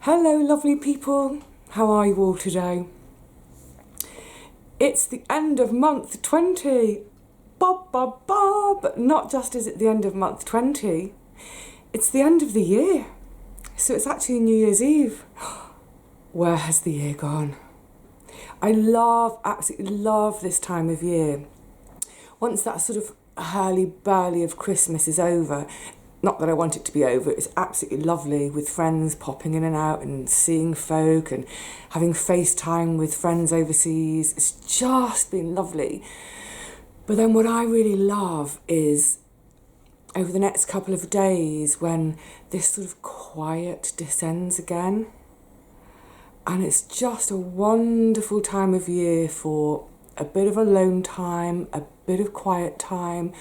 Hello lovely people, how are you all today? It's the end of month 20. But not just is it the end of month 20, it's the end of the year. So it's actually New Year's Eve. Where has the year gone? I absolutely love this time of year. Once that sort of hurly-burly of Christmas is over, not that I want it to be over, it's absolutely lovely with friends popping in and out and seeing folk and having FaceTime with friends overseas. It's just been lovely. But then what I really love is over the next couple of days when this sort of quiet descends again. And it's just a wonderful time of year for a bit of alone time, a bit of quiet time,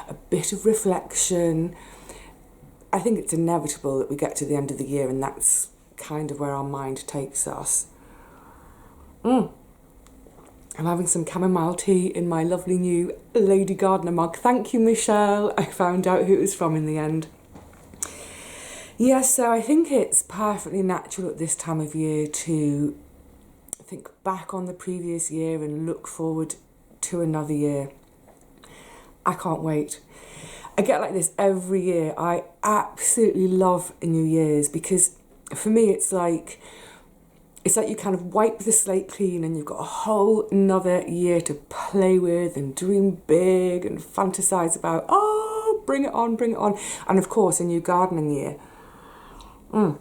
a bit of reflection. I think it's inevitable that we get to the end of the year and that's kind of where our mind takes us. I'm having some chamomile tea in my lovely new Lady Gardener mug. Thank you, Michelle. I found out who it was from in the end. Yes, so I think it's perfectly natural at this time of year to think back on the previous year and look forward to another year. I can't wait. I get like this every year. I absolutely love New Year's because for me it's like you kind of wipe the slate clean and you've got a whole another year to play with and dream big and fantasize about. Oh, bring it on, bring it on. And of course a new gardening year. I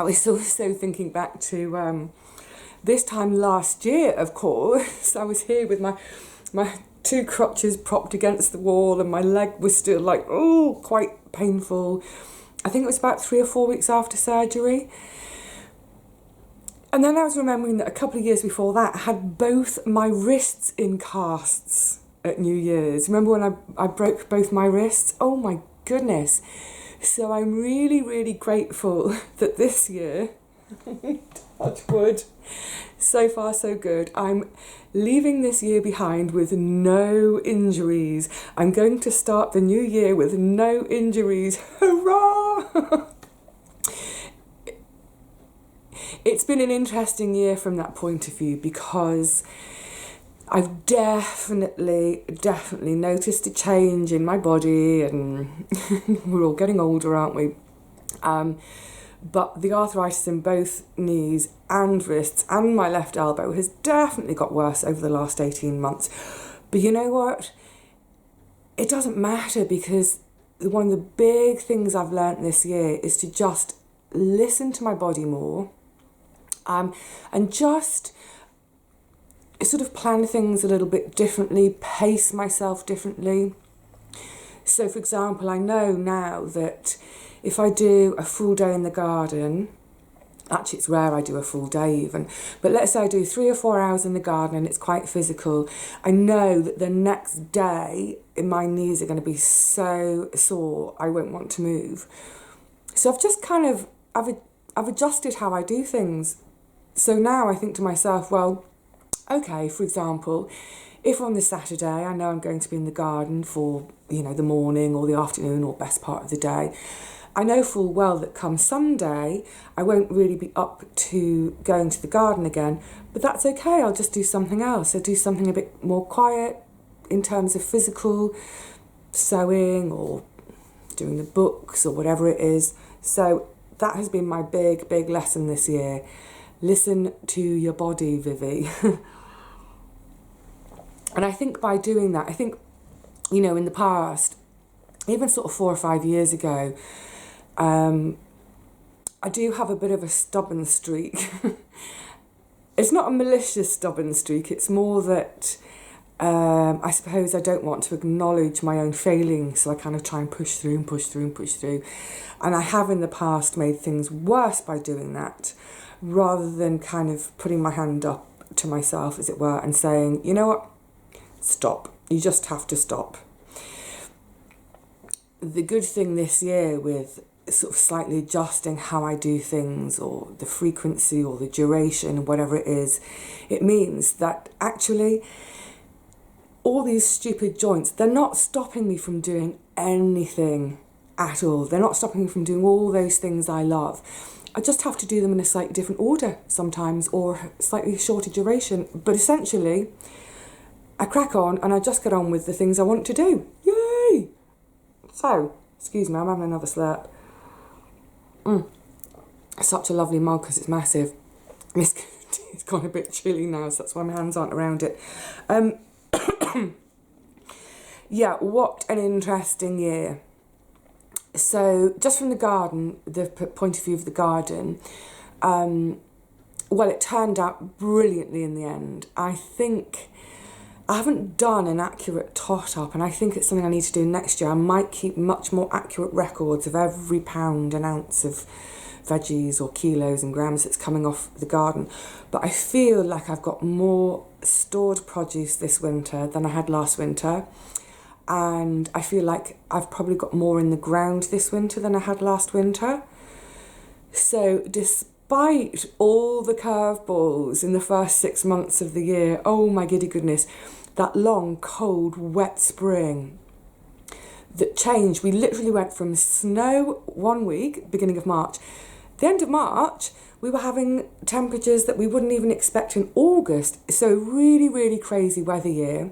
was also thinking back to this time last year, of course. I was here with my two crutches propped against the wall and my leg was still like, quite painful. I think it was about 3 or 4 weeks after surgery. And then I was remembering that a couple of years before that I had both my wrists in casts at New Year's. Remember when I broke both my wrists? Oh my goodness. So I'm really, really grateful that this year, touch wood, so far so good. I'm leaving this year behind with no injuries. I'm going to start the new year with no injuries. Hurrah! It's been an interesting year from that point of view because I've definitely noticed a change in my body, and we're all getting older, aren't we? But the arthritis in both knees and wrists and my left elbow has definitely got worse over the last 18 months. But you know what? It doesn't matter because one of the big things I've learnt this year is to just listen to my body more, and just sort of plan things a little bit differently, pace myself differently. So for example, I know now that if I do a full day in the garden, actually it's rare I do a full day even, but let's say I do 3 or 4 hours in the garden and it's quite physical, I know that the next day my knees are going to be so sore I won't want to move. So I've just kind of, I've adjusted how I do things. So now I think to myself, well, okay, for example, if on the Saturday I know I'm going to be in the garden for, the morning or the afternoon or best part of the day, I know full well that come Sunday I won't really be up to going to the garden again, but that's okay, I'll just do something else. I'll do something a bit more quiet in terms of physical, sewing or doing the books or whatever it is. So that has been my big lesson this year. Listen to your body, Vivi. And I think by doing that, in the past, even sort of 4 or 5 years ago, I do have a bit of a stubborn streak. It's not a malicious stubborn streak, it's more that I suppose I don't want to acknowledge my own failings, so I kind of try and push through and push through and push through. And I have in the past made things worse by doing that, rather than kind of putting my hand up to myself, as it were, and saying, you know what, stop. You just have to stop. The good thing this year with sort of slightly adjusting how I do things, or the frequency or the duration, whatever it is, it means that actually all these stupid joints, they're not stopping me from doing anything at all. They're not stopping me from doing all those things I love. I just have to do them in a slightly different order sometimes, or slightly shorter duration. But essentially, I crack on and I just get on with the things I want to do. Yay! So, excuse me, I'm having another slurp. Such a lovely mug because it's massive. It's gone a bit chilly now, so that's why my hands aren't around it. Yeah, what an interesting year. So, just from the garden, the point of view of the garden, well, it turned out brilliantly in the end. I think I haven't done an accurate tot-up, and I think it's something I need to do next year. I might keep much more accurate records of every pound and ounce of veggies or kilos and grams that's coming off the garden. But I feel like I've got more stored produce this winter than I had last winter. And I feel like I've probably got more in the ground this winter than I had last winter. So despite all the curveballs in the first 6 months of the year, oh my giddy goodness, that long, cold, wet spring that changed. We literally went from snow 1 week, beginning of March. The end of March, we were having temperatures that we wouldn't even expect in August. So really, really crazy weather year.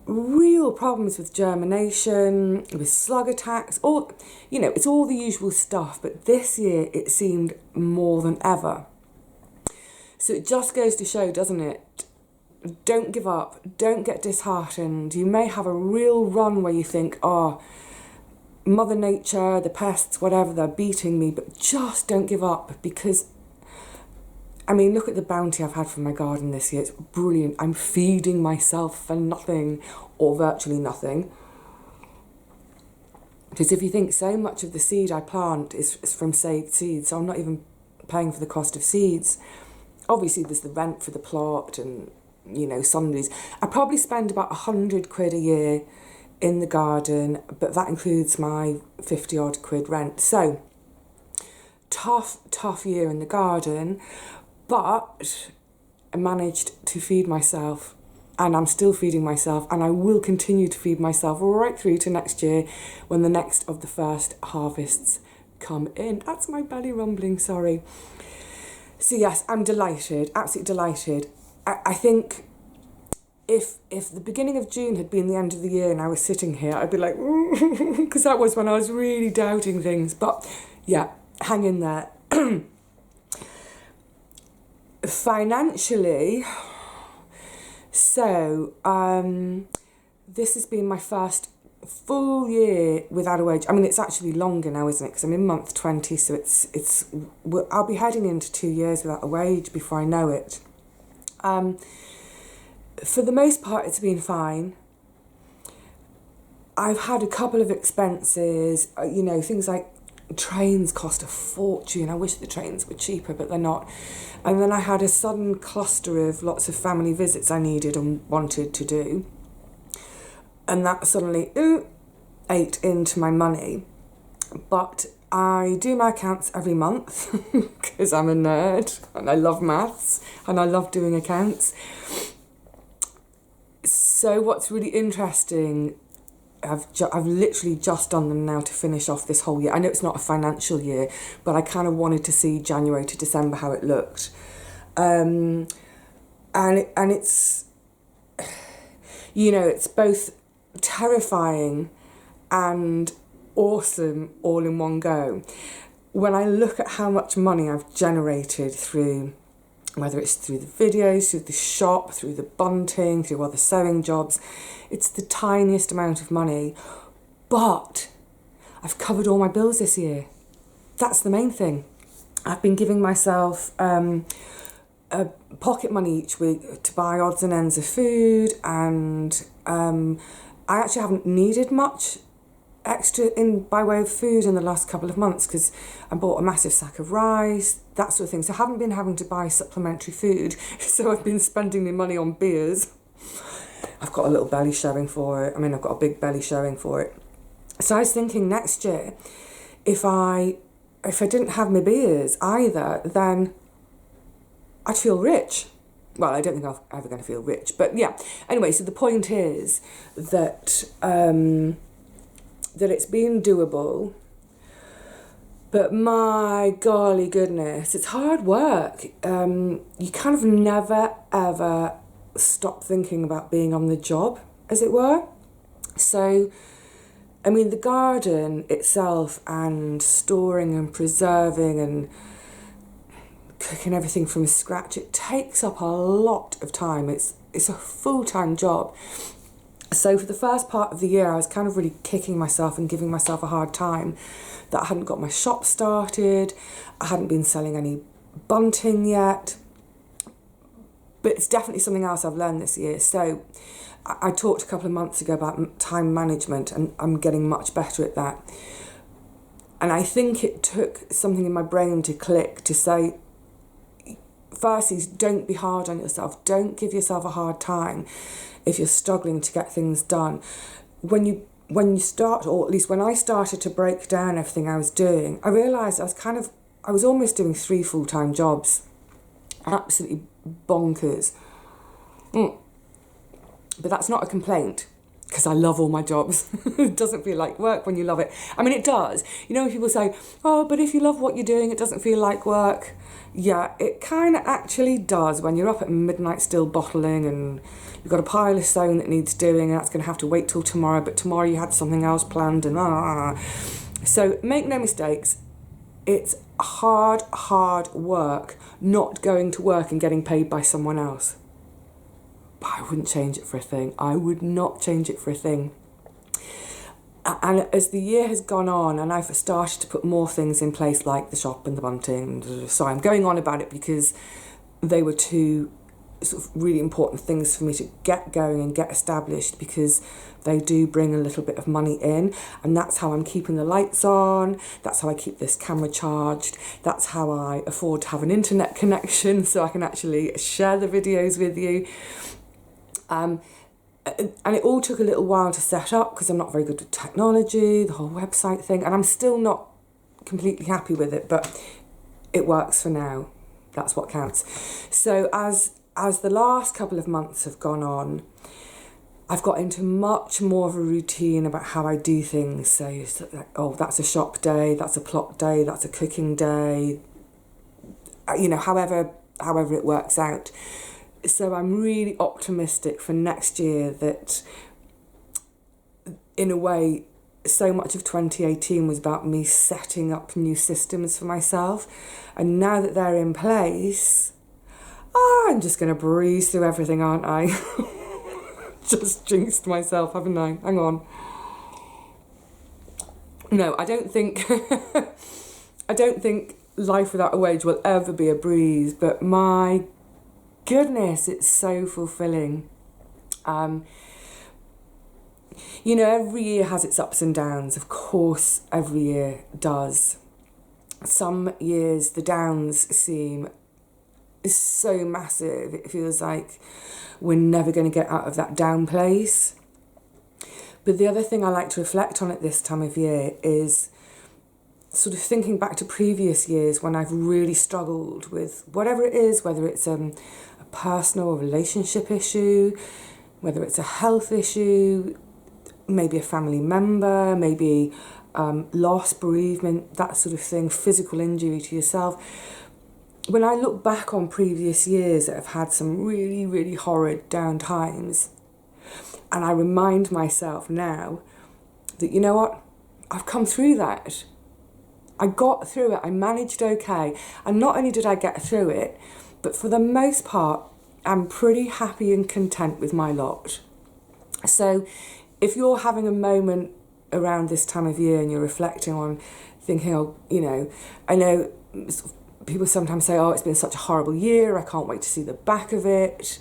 Real problems with germination, with slug attacks, all, you know, it's all the usual stuff, but this year it seemed more than ever. So it just goes to show, doesn't it? Don't give up, don't get disheartened. You may have a real run where you think, oh, Mother Nature, the pests, whatever, they're beating me, but just don't give up, because I mean, look at the bounty I've had from my garden this year. It's brilliant. I'm feeding myself for nothing, or virtually nothing. Because if you think, so much of the seed I plant is from saved seeds, so I'm not even paying for the cost of seeds. Obviously, there's the rent for the plot and, you know, sundries. I probably spend about 100 quid a year in the garden, but that includes my 50 odd quid rent. So, tough year in the garden. But I managed to feed myself, and I'm still feeding myself, and I will continue to feed myself right through to next year when the next of the first harvests come in. That's my belly rumbling, sorry. So yes, I'm delighted, absolutely delighted. I think if the beginning of June had been the end of the year and I was sitting here, I'd be like, because that was when I was really doubting things. But yeah, hang in there. Financially, so this has been my first full year without a wage. I mean, it's actually longer now, isn't it? Because I'm in month 20, so I'll be heading into 2 years without a wage before I know it. For the most part, it's been fine. I've had a couple of expenses, you know, things like trains cost a fortune. I wish the trains were cheaper, but they're not. And then I had a sudden cluster of lots of family visits I needed and wanted to do. And that suddenly ate into my money. But I do my accounts every month because I'm a nerd and I love maths and I love doing accounts. So what's really interesting, I've literally just done them now to finish off this whole year. I know it's not a financial year, but I kind of wanted to see January to December how it looked. And it's, you know, it's both terrifying and awesome all in one go. When I look at how much money I've generated through, whether it's through the videos, through the shop, through the bunting, through other sewing jobs, it's the tiniest amount of money, but I've covered all my bills this year. That's the main thing. I've been giving myself a pocket money each week to buy odds and ends of food, and I actually haven't needed much extra in by way of food in the last couple of months because I bought a massive sack of rice, that sort of thing. So I haven't been having to buy supplementary food, so I've been spending my money on beers. I've got a little belly showing for it. I mean, I've got a big belly showing for it. So I was thinking next year, if I didn't have my beers either, then I'd feel rich. Well, I don't think I'm ever going to feel rich, but yeah. Anyway, so the point is that that it's been doable. But my golly goodness, it's hard work. You kind of never, ever stop thinking about being on the job, as it were. So, I mean, the garden itself and storing and preserving and cooking everything from scratch, it takes up a lot of time. It's a full-time job. So for the first part of the year, I was kind of really kicking myself and giving myself a hard time that I hadn't got my shop started, I hadn't been selling any bunting yet. But it's definitely something else I've learned this year. So I talked a couple of months ago about time management, and I'm getting much better at that. And I think it took something in my brain to click to say, firstly, don't be hard on yourself. Don't give yourself a hard time if you're struggling to get things done. When you start, or at least when I started to break down everything I was doing, I realised I was almost doing 3 full-time jobs. Absolutely bonkers. But that's not a complaint, because I love all my jobs. It doesn't feel like work when you love it. I mean, it does. You know, when people say, oh, but if you love what you're doing, it doesn't feel like work. Yeah, it kind of actually does when you're up at midnight still bottling and you've got a pile of sewing that needs doing and that's going to have to wait till tomorrow, but tomorrow you had something else planned and So make no mistakes, it's hard work not going to work and getting paid by someone else. But I wouldn't change it for a thing. I would not change it for a thing. And as the year has gone on and I've started to put more things in place like the shop and the bunting, so I'm going on about it because they were 2 sort of really important things for me to get going and get established, because they do bring a little bit of money in, and that's how I'm keeping the lights on, that's how I keep this camera charged, that's how I afford to have an internet connection so I can actually share the videos with you. And it all took a little while to set up because I'm not very good with technology, the whole website thing, and I'm still not completely happy with it, but it works for now. That's what counts. So as the last couple of months have gone on, I've got into much more of a routine about how I do things. So, oh, that's a shop day, that's a plot day, that's a cooking day, you know, however it works out. So I'm really optimistic for next year that, in a way, so much of 2018 was about me setting up new systems for myself. And now that they're in place, I'm just going to breeze through everything, aren't I? Just jinxed myself, haven't I? Hang on. No, I don't think life without a wage will ever be a breeze, but my goodness, it's so fulfilling. You know, every year has its ups and downs. Of course, every year does. Some years the downs seem so massive. It feels like we're never going to get out of that down place. But the other thing I like to reflect on at this time of year is sort of thinking back to previous years when I've really struggled with whatever it is, whether it's a personal or relationship issue, whether it's a health issue, maybe a family member, maybe loss, bereavement, that sort of thing, physical injury to yourself. When I look back on previous years that have had some really, really horrid down times, and I remind myself now that, you know what, I've come through that. I got through it, I managed okay, and not only did I get through it, but for the most part, I'm pretty happy and content with my lot. So if you're having a moment around this time of year and you're reflecting on thinking, oh, you know, I know people sometimes say, oh, it's been such a horrible year, I can't wait to see the back of it.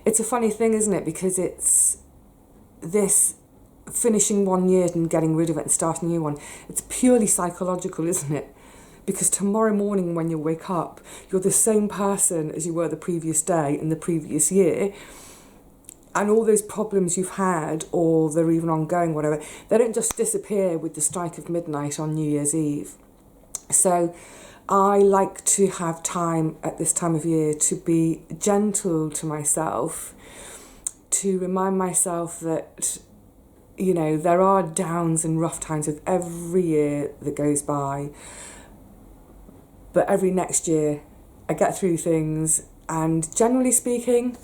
It's a funny thing, isn't it? Because it's this finishing one year and getting rid of it and starting a new one. It's purely psychological, isn't it? Because tomorrow morning when you wake up, you're the same person as you were the previous day in the previous year. And all those problems you've had, or they're even ongoing, whatever, they don't just disappear with the strike of midnight on New Year's Eve. So I like to have time at this time of year to be gentle to myself, to remind myself that you know, there are downs and rough times with every year that goes by. But every next year, I get through things, and generally speaking,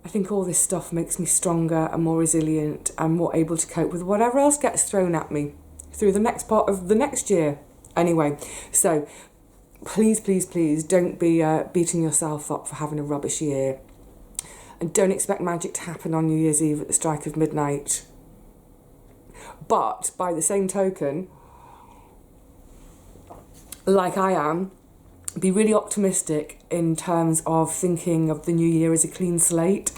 I think all this stuff makes me stronger and more resilient and more able to cope with whatever else gets thrown at me through the next part of the next year. Anyway, so please, please, please don't be beating yourself up for having a rubbish year. And don't expect magic to happen on New Year's Eve at the strike of midnight. But by the same token, like I am, be really optimistic in terms of thinking of the new year as a clean slate.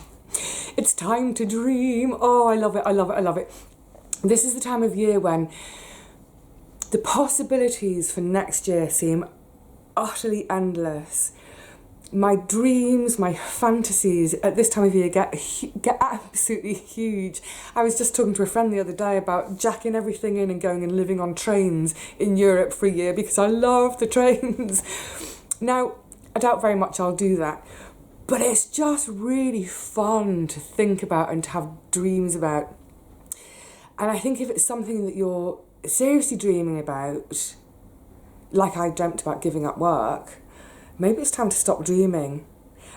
It's time to dream. Oh, I love it, I love it, I love it. This is the time of year when the possibilities for next year seem utterly endless. My dreams, my fantasies at this time of year get absolutely huge. I was just talking to a friend the other day about jacking everything in and going and living on trains in Europe for a year because I love the trains. Now, I doubt very much I'll do that, but it's just really fun to think about and to have dreams about. And I think if it's something that you're seriously dreaming about, like I dreamt about giving up work, maybe it's time to stop dreaming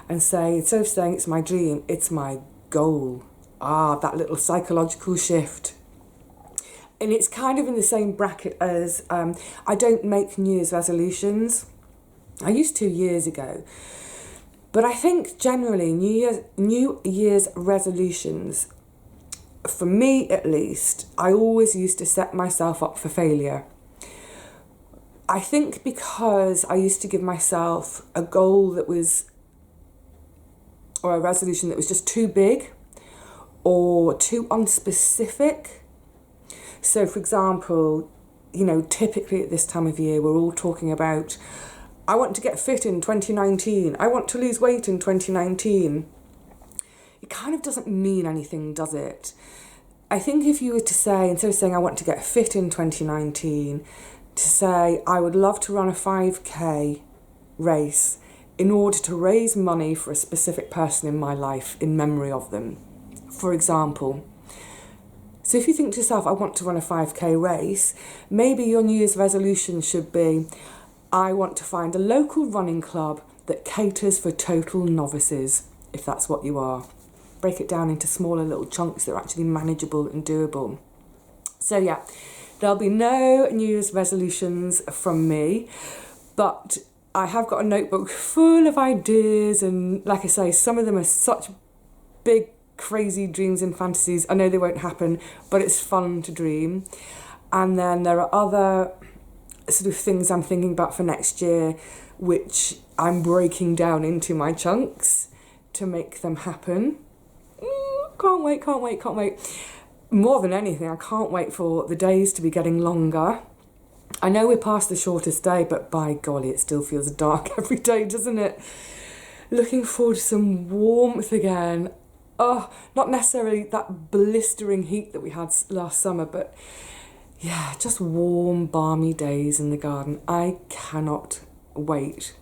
and say, instead of saying it's my dream, it's my goal. That little psychological shift. And it's kind of in the same bracket as I don't make New Year's resolutions. I used to years ago. But I think generally New Year's resolutions, for me at least, I always used to set myself up for failure. I think because I used to give myself a goal that was, or a resolution that was just too big or too unspecific. So, for example, you know, typically at this time of year, we're all talking about, I want to get fit in 2019. I want to lose weight in 2019. It kind of doesn't mean anything, does it? I think if you were to say, instead of saying I want to get fit in 2019, to say, I would love to run a 5k race in order to raise money for a specific person in my life in memory of them, for example. So if you think to yourself, I want to run a 5k race, maybe your New Year's resolution should be, I want to find a local running club that caters for total novices, if that's what you are. Break it down into smaller little chunks that are actually manageable and doable. So yeah, there'll be no New Year's resolutions from me, but I have got a notebook full of ideas, and like I say, some of them are such big, crazy dreams and fantasies. I know they won't happen, but it's fun to dream. And then there are other sort of things I'm thinking about for next year, which I'm breaking down into my chunks to make them happen. Can't wait, can't wait, can't wait. More than anything, I can't wait for the days to be getting longer. I know we're past the shortest day, but by golly, it still feels dark every day, doesn't it? Looking forward to some warmth again. Oh, not necessarily that blistering heat that we had last summer, but yeah, just warm, balmy days in the garden. I cannot wait.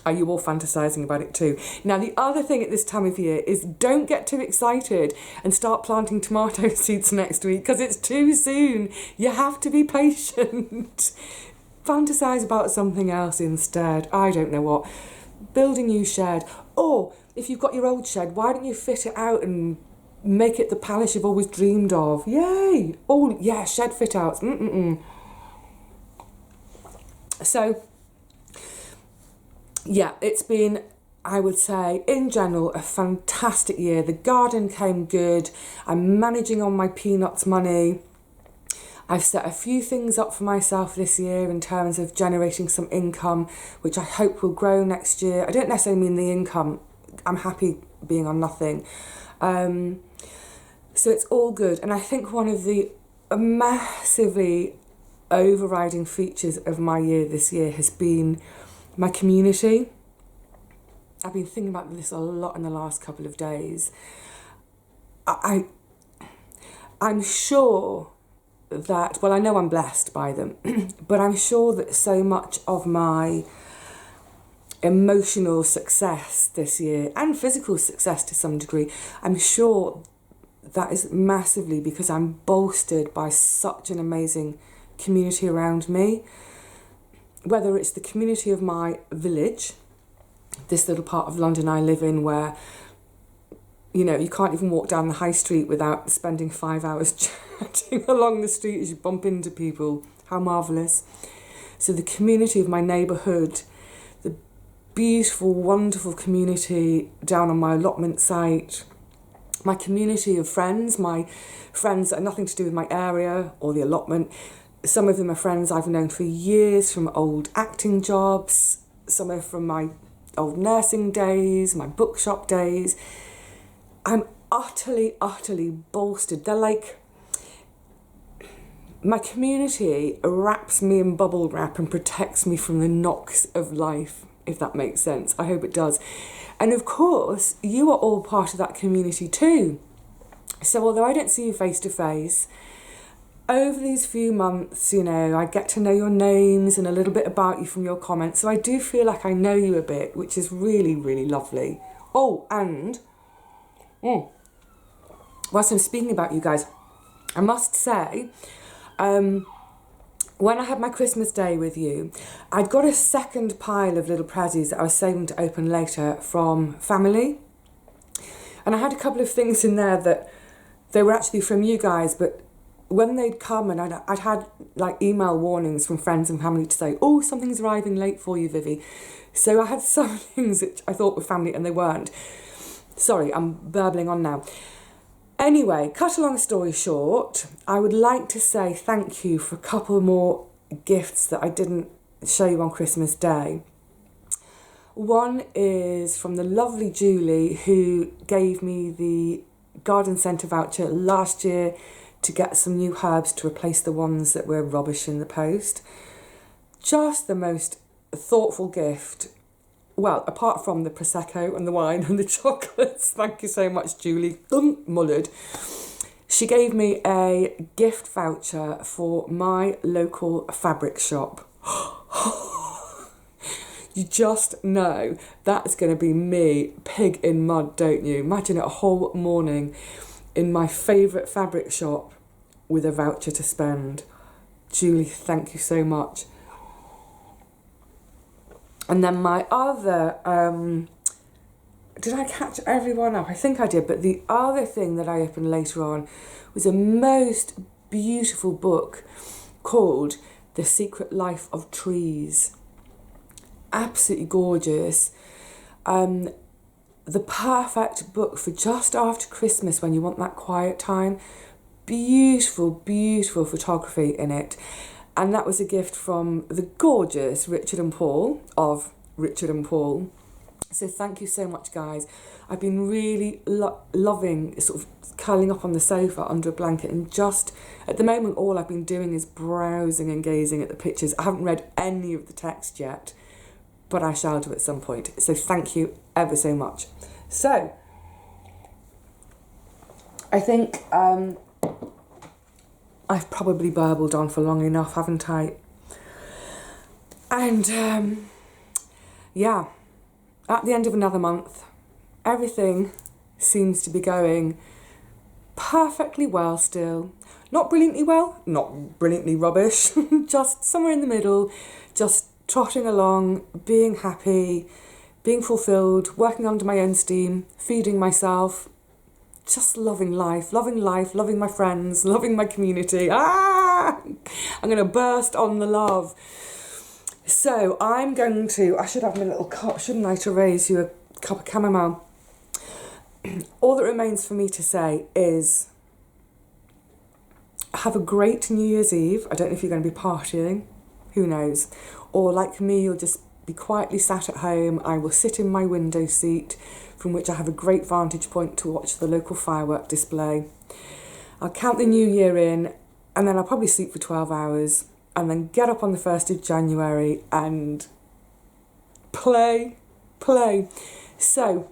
Are you all fantasising about it too? Now, the other thing at this time of year is don't get too excited and start planting tomato seeds next week because it's too soon. You have to be patient. Fantasise about something else instead. I don't know what. Build a new shed. Or if you've got your old shed, why don't you fit it out and make it the palace you've always dreamed of? Yay! Oh, yeah, shed fit outs. So, yeah, it's been, I would say, in general, a fantastic year. The garden came good. I'm managing on my peanuts money. I've set a few things up for myself this year in terms of generating some income, which I hope will grow next year. I don't necessarily mean the income. I'm happy being on nothing. So it's all good. And I think one of the massively overriding features of my year this year has been my community. I've been thinking about this a lot in the last couple of days. I'm sure that, well, I know I'm blessed by them, but I'm sure that so much of my emotional success this year, and physical success to some degree, I'm sure that is massively because I'm bolstered by such an amazing community around me. Whether it's the community of my village, this little part of London I live in where, you know, you can't even walk down the high street without spending 5 hours chatting along the street as you bump into people. How marvellous. So the community of my neighbourhood, the beautiful, wonderful community down on my allotment site, my community of friends, my friends that are nothing to do with my area or the allotment. Some of them are friends I've known for years from old acting jobs, some are from my old nursing days, my bookshop days. I'm utterly, utterly bolstered. They're like, my community wraps me in bubble wrap and protects me from the knocks of life, if that makes sense. I hope it does. And of course, you are all part of that community too. So although I don't see you face to face, over these few months, you know, I get to know your names and a little bit about you from your comments. So I do feel like I know you a bit, which is really, really lovely. Oh, and whilst I'm speaking about you guys, I must say, when I had my Christmas day with you, I'd got a second pile of little prezzies that I was saving to open later from family. And I had a couple of things in there that they were actually from you guys, but when they'd come and I'd had like email warnings from friends and family to say, oh, something's arriving late for you, Vivi. So I had some things that I thought were family and they weren't. Sorry, I'm burbling on now. Anyway, cut a long story short, I would like to say thank you for a couple more gifts that I didn't show you on Christmas Day. One is from the lovely Julie, who gave me the garden centre voucher last year to get some new herbs to replace the ones that were rubbish in the post. Just the most thoughtful gift. Well, apart from the Prosecco and the wine and the chocolates, thank you so much, Julie. Mullered. She gave me a gift voucher for my local fabric shop. You just know that's going to be me, pig in mud, don't you? Imagine it a whole morning in my favourite fabric shop with a voucher to spend. Julie, thank you so much. And then my other, did I catch everyone up? I think I did, but the other thing that I opened later on was a most beautiful book called The Secret Life of Trees. Absolutely gorgeous. The perfect book for just after Christmas when you want that quiet time. Beautiful, beautiful photography in it. And that was a gift from the gorgeous Richard and Paul of Richard and Paul. So thank you so much, guys. I've been really loving sort of curling up on the sofa under a blanket and just, at the moment, all I've been doing is browsing and gazing at the pictures. I haven't read any of the text yet, but I shall do at some point. So thank you ever so much. So, I think I've probably burbled on for long enough, haven't I? And yeah, at the end of another month, everything seems to be going perfectly well still. Not brilliantly well, not brilliantly rubbish, just somewhere in the middle, just trotting along, being happy, being fulfilled, working under my own steam, feeding myself, just loving life, loving my friends, loving my community. I'm going to burst on the love. So I'm going to, I should have my little cup, shouldn't I, to raise you a cup of chamomile. All that remains for me to say is have a great New Year's Eve. I don't know if you're going to be partying, who knows. Or like me, you'll just be quietly sat at home. I will sit in my window seat, from which I have a great vantage point to watch the local firework display. I'll count the new year in, and then I'll probably sleep for 12 hours, and then get up on the 1st of January and play. So,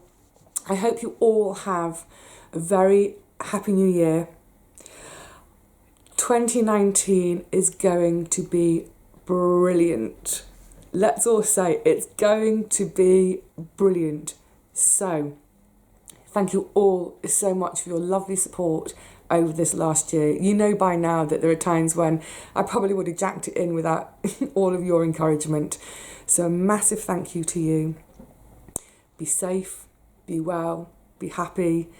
I hope you all have a very happy new year. 2019 is going to be brilliant. Let's all say it's going to be brilliant. So, Thank you all so much for your lovely support over this last year. You know by now that there are times when I probably would have jacked it in without all of your encouragement. So a massive thank you to you. Be safe, be well, be happy,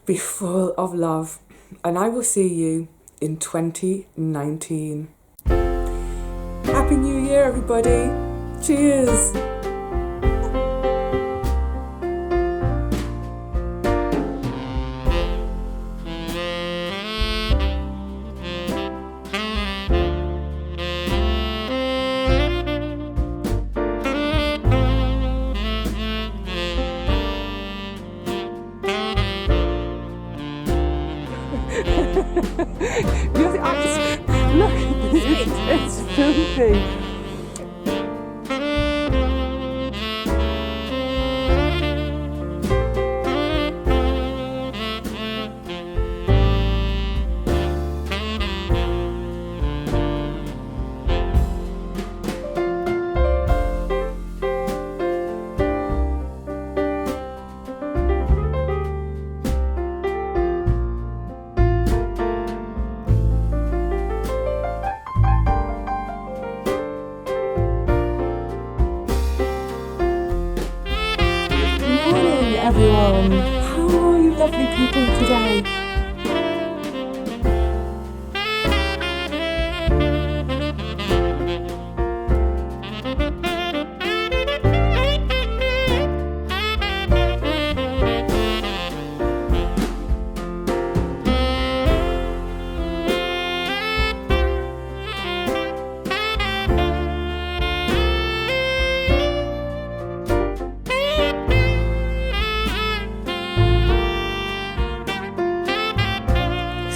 be full of love, and I will see you in 2019. Happy New Year, everybody. Cheers. Look, it's filthy. Everyone, how are you lovely people today?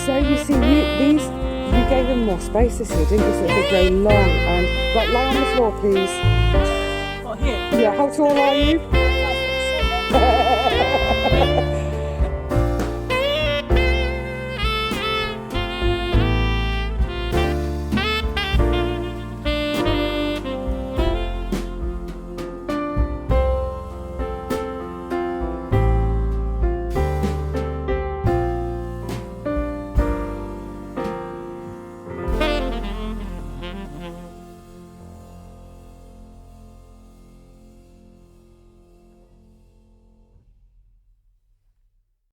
So you see, you gave them more space this year, didn't you? So they could go long and right, lie on the floor, please. What, here? Yeah, how tall are you?